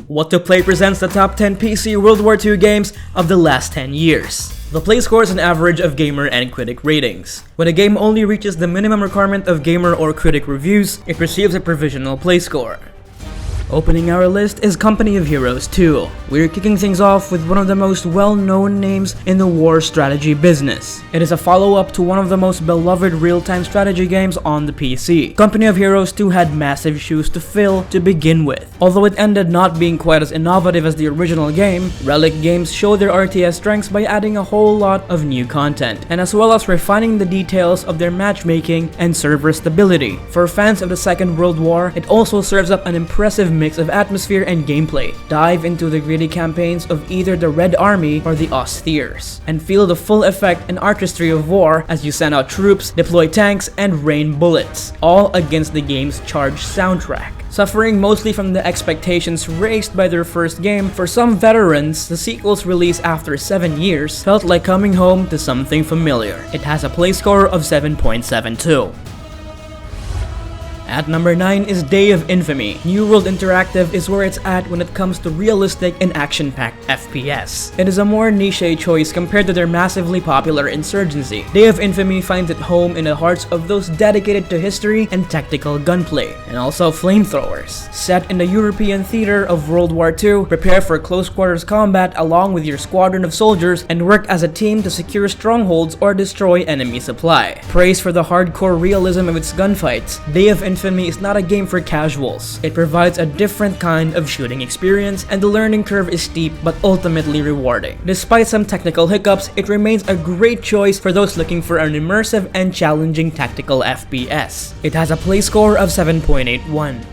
What to Play presents the top 10 PC World War II games of the last 10 years. The play score is an average of gamer and critic ratings. When a game only reaches the minimum requirement of gamer or critic reviews, it receives a provisional play score. Opening our list is Company of Heroes 2. We're kicking things off with one of the most well-known names in the war strategy business. It is a follow-up to one of the most beloved real-time strategy games on the PC. Company of Heroes 2 had massive shoes to fill to begin with. Although it ended not being quite as innovative as the original game, Relic Games showed their RTS strengths by adding a whole lot of new content, and as well as refining the details of their matchmaking and server stability. For fans of the Second World War, it also serves up an impressive mix of atmosphere and gameplay. Dive into the gritty campaigns of either the Red Army or the Austeriors, and feel the full effect and artistry of war as you send out troops, deploy tanks, and rain bullets, all against the game's charged soundtrack. Suffering mostly from the expectations raised by their first game, for some veterans, the sequel's release after 7 years felt like coming home to something familiar. It has a play score of 7.72. At number 9 is Day of Infamy. New World Interactive is where it's at when it comes to realistic and action-packed FPS. It is a more niche choice compared to their massively popular Insurgency. Day of Infamy finds its home in the hearts of those dedicated to history and tactical gunplay, and also flamethrowers. Set in the European theater of World War II, prepare for close quarters combat along with your squadron of soldiers and work as a team to secure strongholds or destroy enemy supply. Praise for the hardcore realism of its gunfights, Day of Infamy is not a game for casuals. It provides a different kind of shooting experience, and the learning curve is steep but ultimately rewarding. Despite some technical hiccups, it remains a great choice for those looking for an immersive and challenging tactical FPS. It has a play score of 7.81.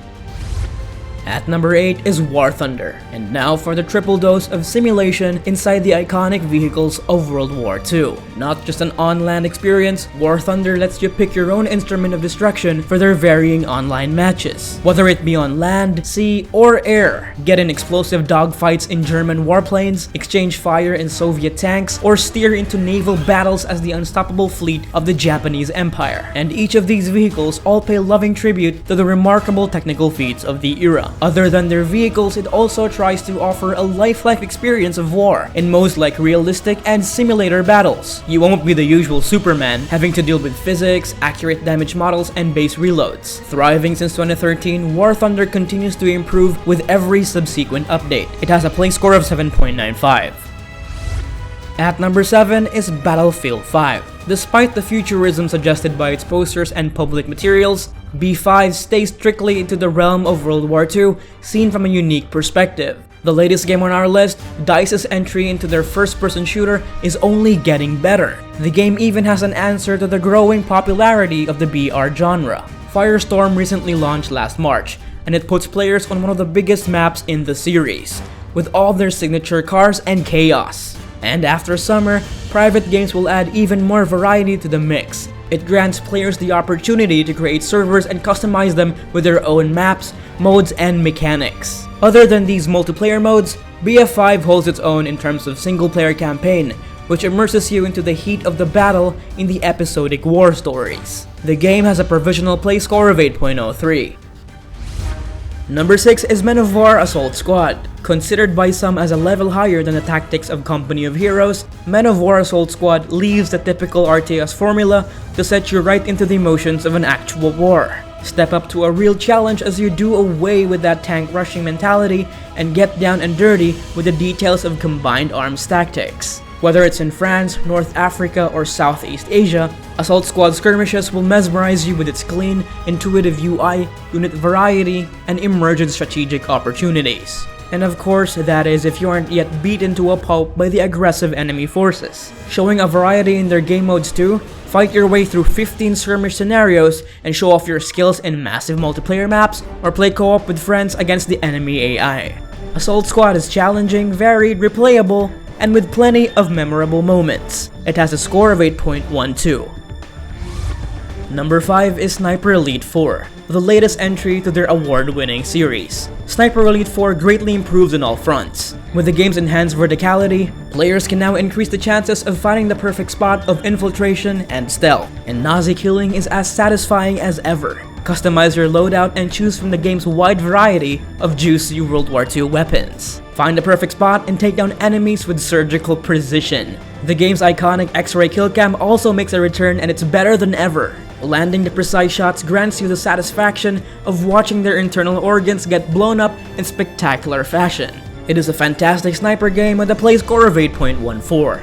At number 8 is War Thunder, and now for the triple dose of simulation inside the iconic vehicles of World War II. Not just an on-land experience, War Thunder lets you pick your own instrument of destruction for their varying online matches. Whether it be on land, sea, or air, get in explosive dogfights in German warplanes, exchange fire in Soviet tanks, or steer into naval battles as the unstoppable fleet of the Japanese Empire. And each of these vehicles all pay loving tribute to the remarkable technical feats of the era. Other than their vehicles, it also tries to offer a lifelike experience of war in modes like realistic and simulator battles. You won't be the usual Superman, having to deal with physics, accurate damage models, and base reloads. Thriving since 2013, War Thunder continues to improve with every subsequent update. It has a play score of 7.95. At number 7 is Battlefield 5. Despite the futurism suggested by its posters and public materials, B5 stays strictly into the realm of World War II, seen from a unique perspective. The latest game on our list, DICE's entry into their first-person shooter, is only getting better. The game even has an answer to the growing popularity of the BR genre. Firestorm recently launched last March, and it puts players on one of the biggest maps in the series, with all their signature cars and chaos. And after summer, private games will add even more variety to the mix. It grants players the opportunity to create servers and customize them with their own maps, modes, and mechanics. Other than these multiplayer modes, BF5 holds its own in terms of single-player campaign, which immerses you into the heat of the battle in the episodic war stories. The game has a provisional play score of 8.03. Number 6 is Men of War Assault Squad. Considered by some as a level higher than the tactics of Company of Heroes, Men of War Assault Squad leaves the typical RTS formula to set you right into the emotions of an actual war. Step up to a real challenge as you do away with that tank rushing mentality and get down and dirty with the details of combined arms tactics. Whether it's in France, North Africa, or Southeast Asia, Assault Squad skirmishes will mesmerize you with its clean, intuitive UI, unit variety, and emergent strategic opportunities. And of course, that is if you aren't yet beaten to a pulp by the aggressive enemy forces. Showing a variety in their game modes too, fight your way through 15 skirmish scenarios and show off your skills in massive multiplayer maps, or play co-op with friends against the enemy AI. Assault Squad is challenging, varied, replayable, and with plenty of memorable moments. It has a score of 8.12. Number 5 is Sniper Elite 4, the latest entry to their award-winning series. Sniper Elite 4 greatly improved on all fronts. With the game's enhanced verticality, players can now increase the chances of finding the perfect spot of infiltration and stealth, and Nazi killing is as satisfying as ever. Customize your loadout and choose from the game's wide variety of juicy World War II weapons. Find the perfect spot and take down enemies with surgical precision. The game's iconic X-ray kill cam also makes a return, and it's better than ever. Landing the precise shots grants you the satisfaction of watching their internal organs get blown up in spectacular fashion. It is a fantastic sniper game with a play score of 8.14.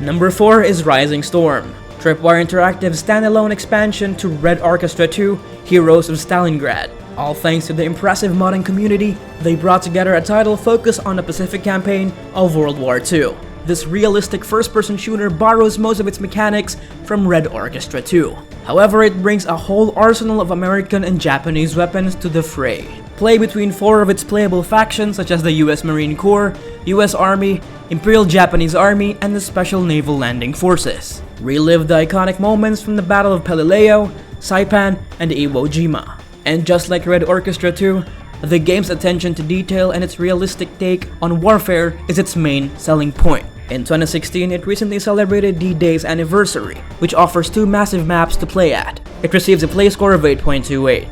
Number 4 is Rising Storm, Tripwire Interactive's standalone expansion to Red Orchestra 2, Heroes of Stalingrad. All thanks to the impressive modding community, they brought together a title focused on the Pacific campaign of World War II. This realistic first-person shooter borrows most of its mechanics from Red Orchestra 2. However, it brings a whole arsenal of American and Japanese weapons to the fray. Play between 4 of its playable factions such as the US Marine Corps, US Army, Imperial Japanese Army, and the Special Naval Landing Forces. Relive the iconic moments from the Battle of Pelileo, Saipan, and Iwo Jima. And just like Red Orchestra 2, the game's attention to detail and its realistic take on warfare is its main selling point. In 2016, it recently celebrated D-Day's anniversary, which offers 2 massive maps to play at. It receives a play score of 8.28.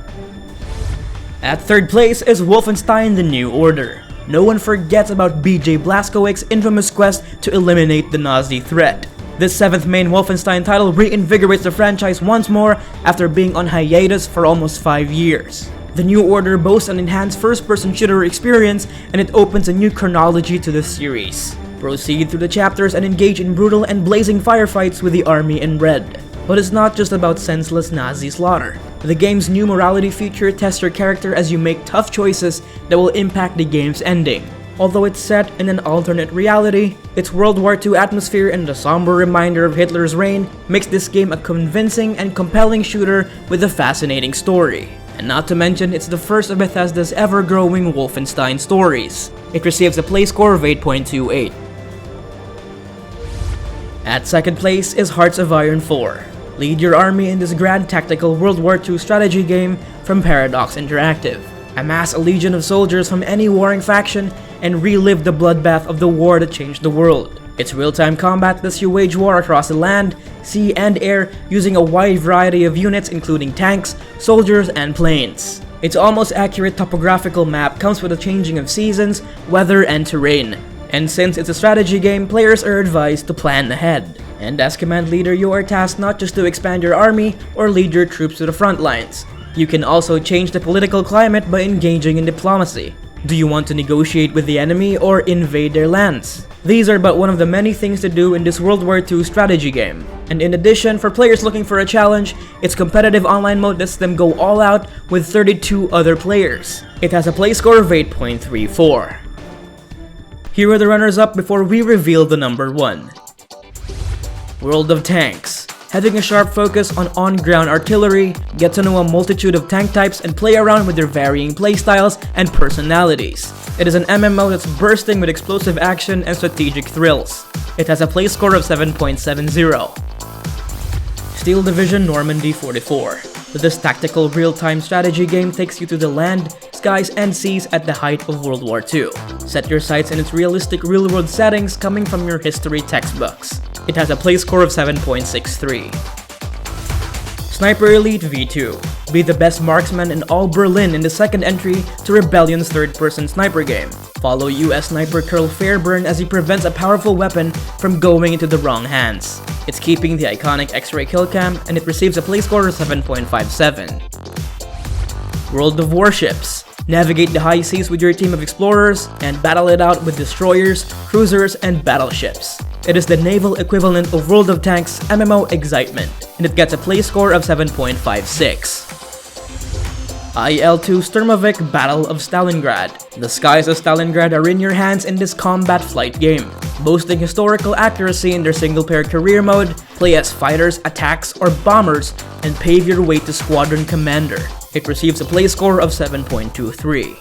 At 3rd place is Wolfenstein: The New Order. No one forgets about BJ Blazkowicz's infamous quest to eliminate the Nazi threat. This 7th main Wolfenstein title reinvigorates the franchise once more after being on hiatus for almost 5 years. The New Order boasts an enhanced first-person shooter experience, and it opens a new chronology to the series. Proceed through the chapters and engage in brutal and blazing firefights with the army in red. But it's not just about senseless Nazi slaughter. The game's new morality feature tests your character as you make tough choices that will impact the game's ending. Although it's set in an alternate reality, its World War II atmosphere and the somber reminder of Hitler's reign makes this game a convincing and compelling shooter with a fascinating story. And not to mention, it's the first of Bethesda's ever-growing Wolfenstein stories. It receives a play score of 8.28. At 2nd place is Hearts of Iron 4. Lead your army in this grand tactical World War II strategy game from Paradox Interactive. Amass a legion of soldiers from any warring faction and relive the bloodbath of the war that changed the world. Its real-time combat lets you wage war across the land, sea, and air using a wide variety of units including tanks, soldiers, and planes. Its almost accurate topographical map comes with a changing of seasons, weather, and terrain. And since it's a strategy game, players are advised to plan ahead. And as command leader, you are tasked not just to expand your army or lead your troops to the front lines. You can also change the political climate by engaging in diplomacy. Do you want to negotiate with the enemy or invade their lands? These are but one of the many things to do in this World War II strategy game. And in addition, for players looking for a challenge, its competitive online mode lets them go all out with 32 other players. It has a play score of 8.34. Here are the runners-up before we reveal the number 1. World of Tanks. Having a sharp focus on on-ground artillery, get to know a multitude of tank types and play around with their varying playstyles and personalities. It is an MMO that's bursting with explosive action and strategic thrills. It has a play score of 7.70. Steel Division Normandy 44. This tactical real-time strategy game takes you to the land, skies, and seas at the height of World War II. Set your sights in its realistic real-world settings coming from your history textbooks. It has a play score of 7.63. Sniper Elite V2. Be the best marksman in all Berlin in the second entry to Rebellion's third-person sniper game. Follow US sniper Colonel Fairburn as he prevents a powerful weapon from going into the wrong hands. It's keeping the iconic X-ray kill cam, and it receives a play score of 7.57. World of Warships. Navigate the high seas with your team of explorers and battle it out with destroyers, cruisers, and battleships. It is the naval equivalent of World of Tanks MMO Excitement, and it gets a play score of 7.56. IL-2 Sturmovik Battle of Stalingrad. The skies of Stalingrad are in your hands in this combat flight game. Boasting historical accuracy in their single-player career mode, play as fighters, attacks, or bombers, and pave your way to Squadron Commander. It receives a play score of 7.23.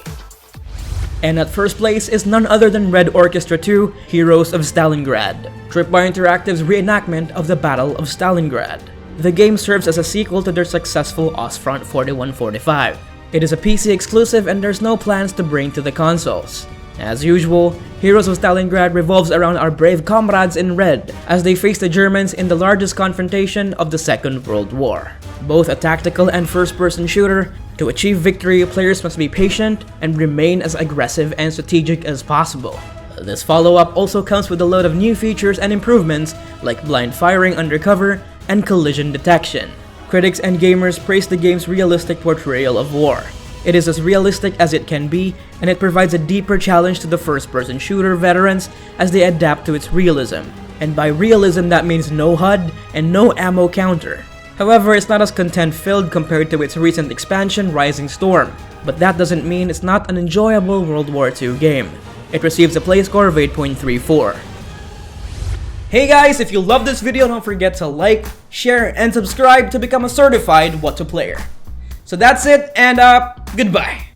And at first place is none other than Red Orchestra 2, Heroes of Stalingrad, Tripwire Interactive's reenactment of the Battle of Stalingrad. The game serves as a sequel to their successful Ostfront 4145. It is a PC exclusive and there's no plans to bring to the consoles. As usual, Heroes of Stalingrad revolves around our brave comrades in red as they face the Germans in the largest confrontation of the Second World War. both a tactical and first-person shooter. To achieve victory, players must be patient and remain as aggressive and strategic as possible. This follow-up also comes with a load of new features and improvements like blind firing undercover and collision detection. Critics and gamers praise the game's realistic portrayal of war. It is as realistic as it can be, and it provides a deeper challenge to the first-person shooter veterans as they adapt to its realism. And by realism, that means no HUD and no ammo counter. However, it's not as content-filled compared to its recent expansion, Rising Storm. But that doesn't mean it's not an enjoyable World War II game. It receives a play score of 8.34. Hey guys, if you love this video, don't forget to like, share, and subscribe to become a certified What to Player. So that's it, and goodbye.